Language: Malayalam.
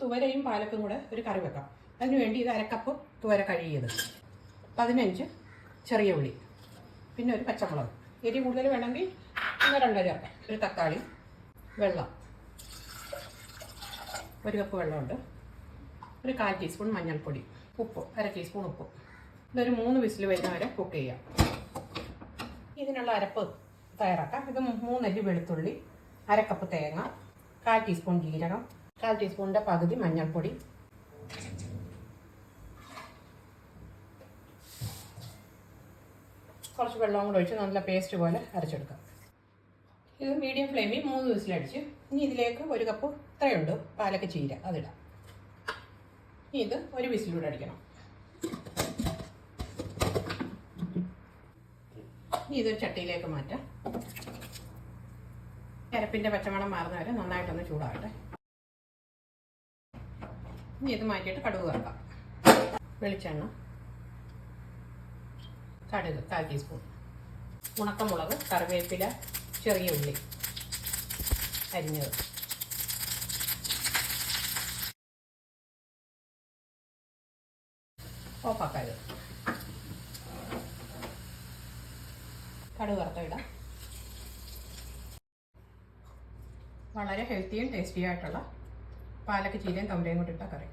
തുവരയും പാലക്കും കൂടെ ഒരു കറി വെക്കാം. അതിനുവേണ്ടി ഇത് അരക്കപ്പ് തുവര കഴുകിയത്, 15 ചെറിയ ഉള്ളി, പിന്നെ ഒരു പച്ചമുളക്, എരി കൂടുതൽ വേണമെങ്കിൽ 1-2 ചേർക്കാം, ഒരു തക്കാളി, വെള്ളം, 1 കപ്പ് വെള്ളമുണ്ട്, ഒരു 1/4 ടീസ്പൂൺ മഞ്ഞൾപ്പൊടി, ഉപ്പ് 1/2 ടീസ്പൂൺ ഉപ്പ്. ഇതൊരു 3 വിസിൽ വരുന്നവരെ കുക്ക് ചെയ്യാം. ഇതിനുള്ള അരപ്പ് തയ്യാറാക്കാം. ഇത് 3 അല്ലി വെളുത്തുള്ളി, 1/2 കപ്പ് തേങ്ങ, 1/4 ടീസ്പൂൺ ജീരകം, 1/4 ടീസ്പൂണിൻ്റെ പകുതി മഞ്ഞൾപ്പൊടി, കുറച്ച് വെള്ളവും കൂടെ ഒഴിച്ച് നല്ല പേസ്റ്റ് പോലെ അരച്ചെടുക്കാം. ഇത് മീഡിയം ഫ്ലെയിമിൽ 3 വിസിലടിച്ച്. ഇനി ഇതിലേക്ക് 1 കപ്പ് ഇത്രയുണ്ട് പാലക്ക ചീര, അതിടാം. ഇനി ഇത് 1 വിസിലൂടെ അടിക്കണം. ഇനി ഇതൊരു ചട്ടിയിലേക്ക് മാറ്റാം. അരപ്പിൻ്റെ പച്ചമണം മാറുന്ന വരെ നന്നായിട്ടൊന്ന് ചൂടാകട്ടെ. ഇനി ഇത് മാറ്റിയിട്ട് കടുക് വറുക്കാം. വെളിച്ചെണ്ണ, കടുക് 1/4 ടീസ്പൂൺ, ഉണക്കമുളക്, കറിവേപ്പില, ചെറിയ ഉള്ളി അരിഞ്ഞത്, ഓഫാക്കാത്. കടുക് വറുത്തിടാം. വളരെ ഹെൽത്തിയും ടേസ്റ്റിയായിട്ടുള്ള പാലക്ക ചീരയും തുവരയും കൂടി ഇട്ട കറി.